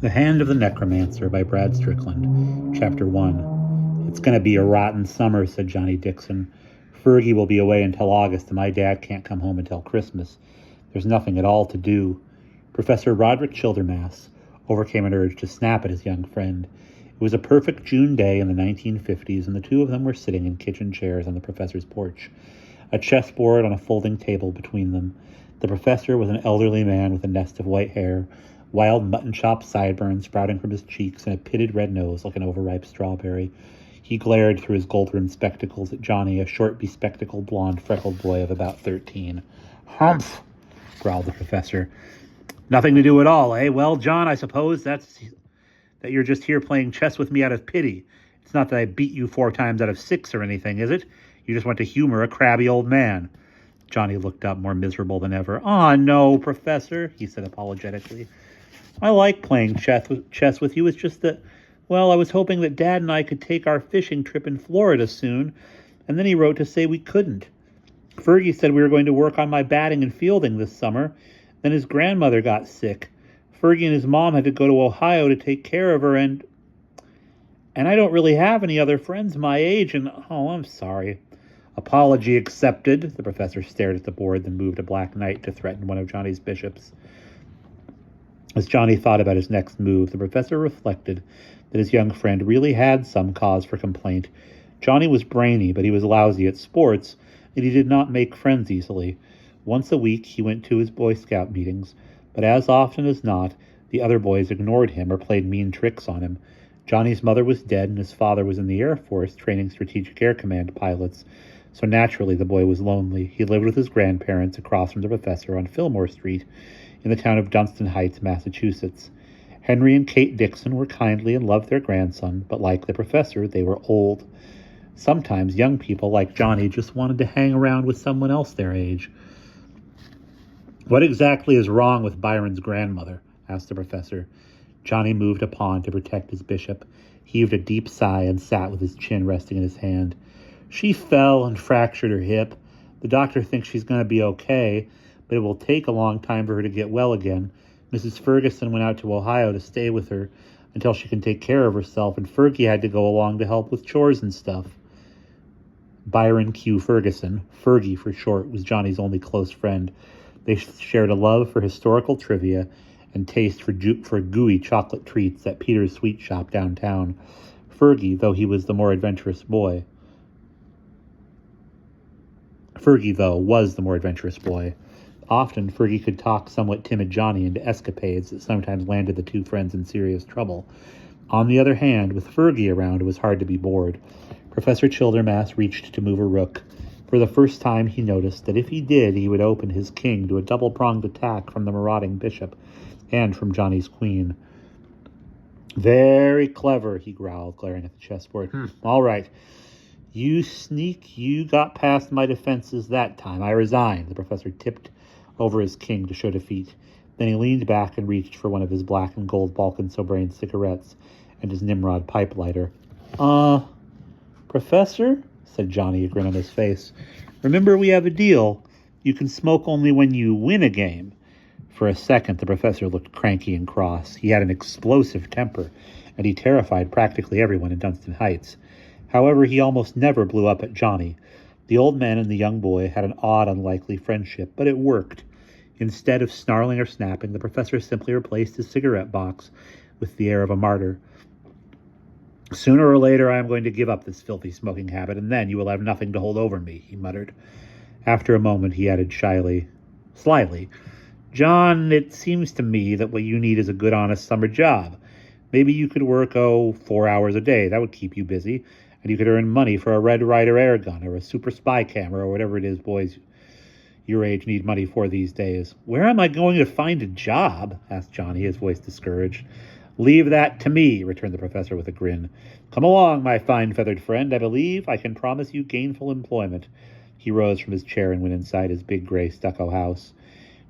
The Hand of the Necromancer by Brad Strickland, Chapter 1. "It's going to be a rotten summer," said Johnny Dixon. "Fergie will be away until August, and my dad can't come home until Christmas. There's nothing at all to do." Professor Roderick Childermass overcame an urge to snap at his young friend. It was a perfect June day in the 1950s, and the two of them were sitting in kitchen chairs on the professor's porch, a chessboard on a folding table between them. The professor was an elderly man with a nest of white hair, wild mutton-chop sideburns sprouting from his cheeks, and a pitted red nose like an overripe strawberry. He glared through his gold-rimmed spectacles at Johnny, a short, bespectacled, blond, freckled boy of about 13. "Humph!" growled the professor. "Nothing to do at all, eh? Well, John, I suppose that you're just here playing chess with me out of pity. It's not that I beat you 4 times out of 6 or anything, is it? You just want to humor a crabby old man." Johnny looked up, more miserable than ever. "Ah, no, Professor," he said apologetically. "I like playing chess with you. It's just that, well, I was hoping that Dad and I could take our fishing trip in Florida soon, and then he wrote to say we couldn't. Fergie said we were going to work on my batting and fielding this summer. Then his grandmother got sick. Fergie and his mom had to go to Ohio to take care of her, and I don't really have any other friends my age, and, oh, I'm sorry." "Apology accepted." The professor stared at the board, then moved a black knight to threaten one of Johnny's bishops. As Johnny thought about his next move, the professor reflected that his young friend really had some cause for complaint. Johnny was brainy, but he was lousy at sports, and he did not make friends easily. Once a week he went to his Boy Scout meetings, but as often as not, the other boys ignored him or played mean tricks on him. Johnny's mother was dead, and his father was in the Air Force training Strategic Air Command pilots, so naturally the boy was lonely. He lived with his grandparents across from the professor on Fillmore Street in the town of Dunstan Heights, Massachusetts. Henry and Kate Dixon were kindly and loved their grandson, but like the professor, they were old. Sometimes young people like Johnny just wanted to hang around with someone else their age. "What exactly is wrong with Byron's grandmother?" asked the professor. Johnny moved a pawn to protect his bishop, heaved a deep sigh, and sat with his chin resting in his hand. "She fell and fractured her hip. The doctor thinks she's going to be okay, but it will take a long time for her to get well again. Mrs. Ferguson went out to Ohio to stay with her until she can take care of herself, and Fergie had to go along to help with chores and stuff." Byron Q. Ferguson, Fergie for short, was Johnny's only close friend. They shared a love for historical trivia and taste for gooey chocolate treats at Peter's Sweet Shop downtown. Fergie, though, was the more adventurous boy. Often, Fergie could talk somewhat timid Johnny into escapades that sometimes landed the two friends in serious trouble. On the other hand, with Fergie around, it was hard to be bored. Professor Childermass reached to move a rook. For the first time, he noticed that if he did, he would open his king to a double-pronged attack from the marauding bishop and from Johnny's queen. "Very clever," he growled, glaring at the chessboard. "All right. You sneak, you got past my defenses that time. I resign." The professor tipped over his king to show defeat. Then he leaned back and reached for one of his black and gold Balkan Sobrain cigarettes and his Nimrod pipe lighter. "Professor," said Johnny, a grin on his face, "remember we have a deal. You can smoke only when you win a game." For a second, the professor looked cranky and cross. He had an explosive temper, and he terrified practically everyone in Dunstan Heights. However, he almost never blew up at Johnny. The old man and the young boy had an odd, unlikely friendship, but it worked. Instead of snarling or snapping, the professor simply replaced his cigarette box with the air of a martyr. "Sooner or later, I am going to give up this filthy smoking habit, and then you will have nothing to hold over me," he muttered. After a moment, he added slyly, "John, it seems to me that what you need is a good, honest summer job. Maybe you could work, 4 hours a day. That would keep you busy, and you could earn money for a Red Ryder air gun or a super spy camera or whatever it is boys your age need money for these days." "Where am I going to find a job?" asked Johnny, his voice discouraged. "Leave that to me," returned the professor with a grin. "Come along, my fine feathered friend. I believe I can promise you gainful employment." He rose from his chair and went inside his big gray stucco house.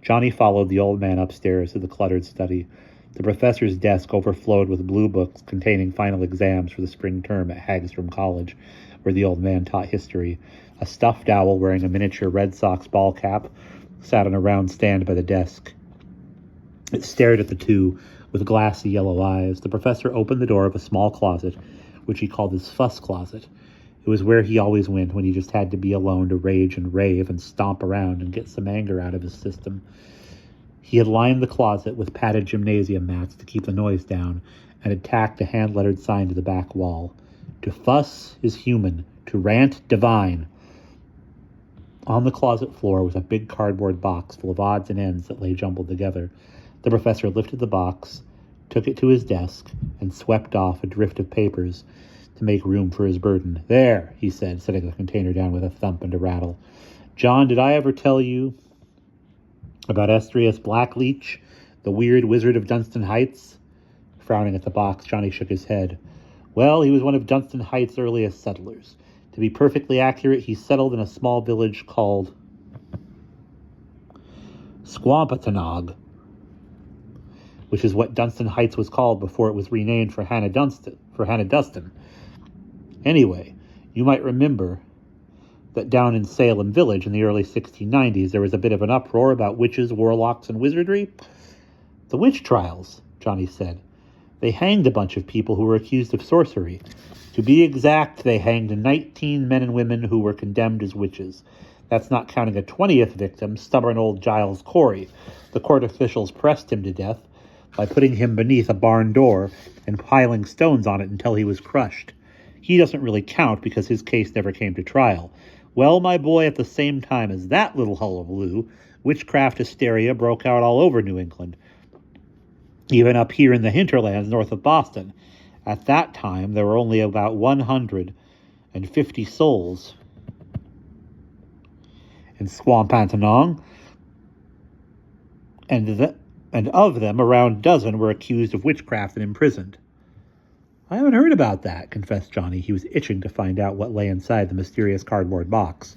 Johnny followed the old man upstairs to the cluttered study. The professor's desk overflowed with blue books containing final exams for the spring term at Hagstrom College, where the old man taught history. A stuffed owl wearing a miniature Red Sox ball cap sat on a round stand by the desk. It stared at the two with glassy yellow eyes. The professor opened the door of a small closet, which he called his fuss closet. It was where he always went when he just had to be alone to rage and rave and stomp around and get some anger out of his system. He had lined the closet with padded gymnasium mats to keep the noise down and had tacked a hand-lettered sign to the back wall. To fuss is human, to rant divine. On the closet floor was a big cardboard box full of odds and ends that lay jumbled together. The professor lifted the box, took it to his desk, and swept off a drift of papers to make room for his burden. "There," he said, setting the container down with a thump and a rattle. "John, did I ever tell you about Estrius Blackleach, the weird wizard of Dunstan Heights?" Frowning at the box, Johnny shook his head. "Well, he was one of Dunstan Heights' earliest settlers. To be perfectly accurate, he settled in a small village called Squampatanog, which is what Dunstan Heights was called before it was renamed for Hannah Dustin. Anyway, you might remember that down in Salem Village in the early 1690s, there was a bit of an uproar about witches, warlocks, and wizardry. The witch trials, Johnny said. They hanged a bunch of people who were accused of sorcery. To be exact, they hanged 19 men and women who were condemned as witches. That's not counting a 20th victim, stubborn old Giles Corey. The court officials pressed him to death by putting him beneath a barn door and piling stones on it until he was crushed. He doesn't really count because his case never came to trial. Well, my boy, at the same time as that little hullabaloo, witchcraft hysteria broke out all over New England, even up here in the hinterlands north of Boston. At that time, there were only about 150 souls in Squampatanog, and of them, around a dozen were accused of witchcraft and imprisoned. "I haven't heard about that," confessed Johnny. He was itching to find out what lay inside the mysterious cardboard box.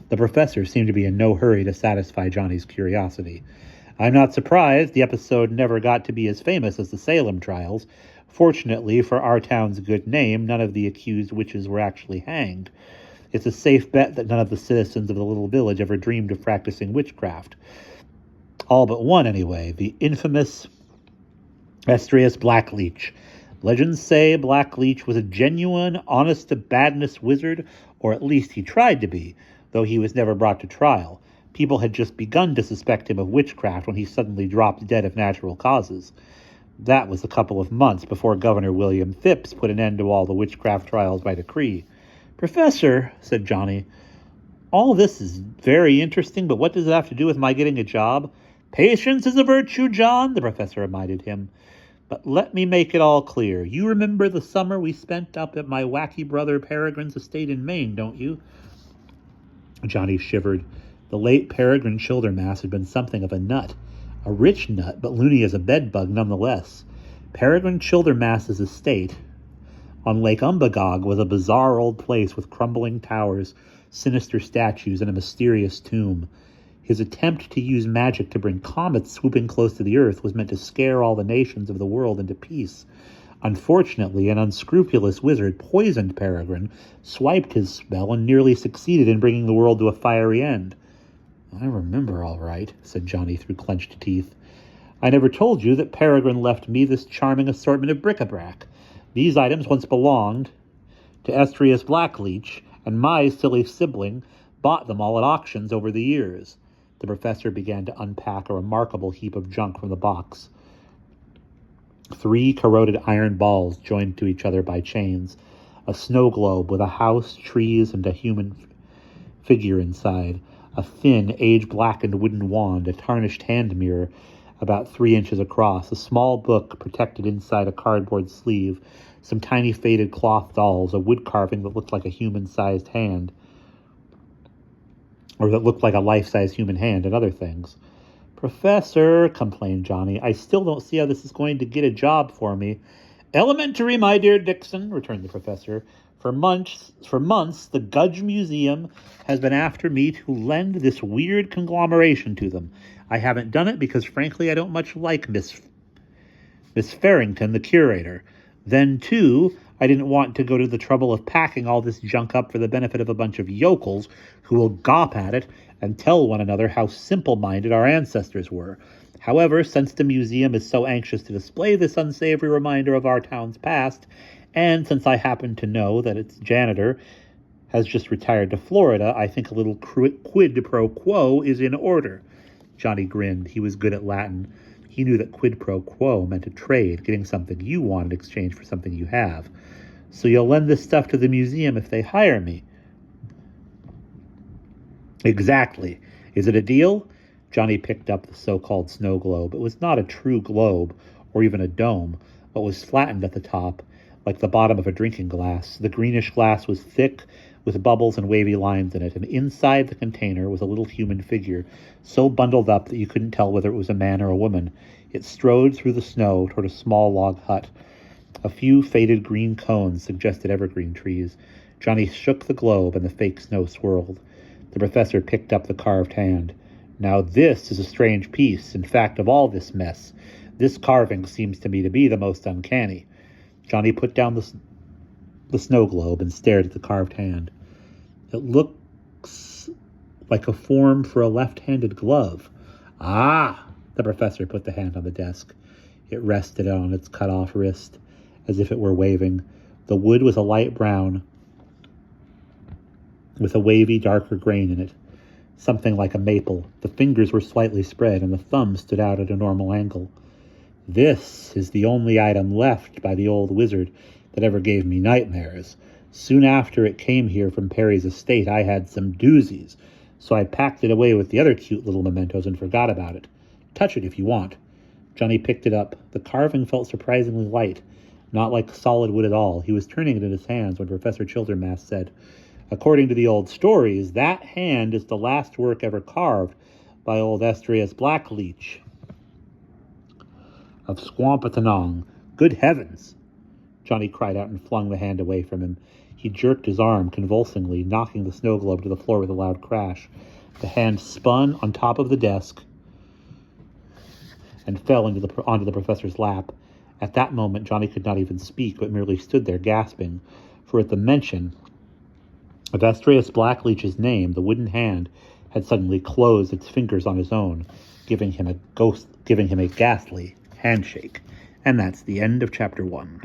The professor seemed to be in no hurry to satisfy Johnny's curiosity. "I'm not surprised the episode never got to be as famous as the Salem trials. Fortunately for our town's good name, none of the accused witches were actually hanged. It's a safe bet that none of the citizens of the little village ever dreamed of practicing witchcraft. All but one, anyway, the infamous Estrius Blackleach. Legends say Blackleach was a genuine, honest-to-badness wizard, or at least he tried to be, though he was never brought to trial. People had just begun to suspect him of witchcraft when he suddenly dropped dead of natural causes. That was a couple of months before Governor William Phipps put an end to all the witchcraft trials by decree." "Professor," said Johnny, "all this is very interesting, but what does it have to do with my getting a job?" "Patience is a virtue, John," the professor reminded him. "But let me make it all clear. You remember the summer we spent up at my wacky brother Peregrine's estate in Maine, don't you?" Johnny shivered. The late Peregrine Childermass had been something of a nut. A rich nut, but loony as a bedbug nonetheless. Peregrine Childermass's estate on Lake Umbagog was a bizarre old place with crumbling towers, sinister statues, and a mysterious tomb. His attempt to use magic to bring comets swooping close to the earth was meant to scare all the nations of the world into peace. Unfortunately, an unscrupulous wizard poisoned Peregrine, swiped his spell, and nearly succeeded in bringing the world to a fiery end. "I remember all right," said Johnny through clenched teeth. "I never told you that Peregrine left me this charming assortment of bric-a-brac. These items once belonged to Estrius Blackleach, and my silly sibling bought them all at auctions over the years." The professor began to unpack a remarkable heap of junk from the box. 3 corroded iron balls joined to each other by chains, a snow globe with a house, trees, and a human figure inside, a thin, age-blackened wooden wand, a tarnished hand mirror about 3 inches across, a small book protected inside a cardboard sleeve, some tiny faded cloth dolls, a wood carving that looked like a human-sized hand, or that looked like a life-size human hand, and other things. "Professor," complained Johnny, "I still don't see how this is going to get a job for me." "Elementary, my dear Dixon," returned the professor. For months, the Gudge Museum has been after me to lend this weird conglomeration to them. I haven't done it because, frankly, I don't much like Miss Farrington, the curator. Then, too, I didn't want to go to the trouble of packing all this junk up for the benefit of a bunch of yokels who will gawp at it and tell one another how simple-minded our ancestors were. However, since the museum is so anxious to display this unsavory reminder of our town's past, and since I happen to know that its janitor has just retired to Florida, I think a little quid pro quo is in order. Johnny grinned. He was good at Latin. He knew that quid pro quo meant a trade, getting something you want in exchange for something you have. So you'll lend this stuff to the museum if they hire me. Exactly. Is it a deal? Johnny picked up the so-called snow globe. It was not a true globe, or even a dome, but was flattened at the top, like the bottom of a drinking glass. The greenish glass was thick, with bubbles and wavy lines in it, and inside the container was a little human figure, so bundled up that you couldn't tell whether it was a man or a woman. It strode through the snow toward a small log hut. A few faded green cones suggested evergreen trees. Johnny shook the globe, and the fake snow swirled. The professor picked up the carved hand. Now this is a strange piece. In fact, of all this mess, this carving seems to me to be the most uncanny. Johnny put down the snow globe and stared at the carved hand. It looks like a form for a left-handed glove. Ah! The professor put the hand on the desk. It rested on its cut-off wrist, as if it were waving. The wood was a light brown, with a wavy, darker grain in it, something like a maple. The fingers were slightly spread, and the thumb stood out at a normal angle. This is the only item left by the old wizard that ever gave me nightmares. Soon after it came here from Perry's estate, I had some doozies, so I packed it away with the other cute little mementos and forgot about it. Touch it if you want. Johnny picked it up. The carving felt surprisingly light, not like solid wood at all. He was turning it in his hands when Professor Childermass said, "According to the old stories, that hand is the last work ever carved by old Estrius Blackleach of Swampatanong. Good heavens!" Johnny cried out and flung the hand away from him. He jerked his arm convulsively, knocking the snow globe to the floor with a loud crash. The hand spun on top of the desk and fell onto the professor's lap. At that moment, Johnny could not even speak, but merely stood there gasping, for at the mention of Estrius Blackleach's name, the wooden hand had suddenly closed its fingers on his own, giving him a ghastly handshake. And that's the end of chapter 1.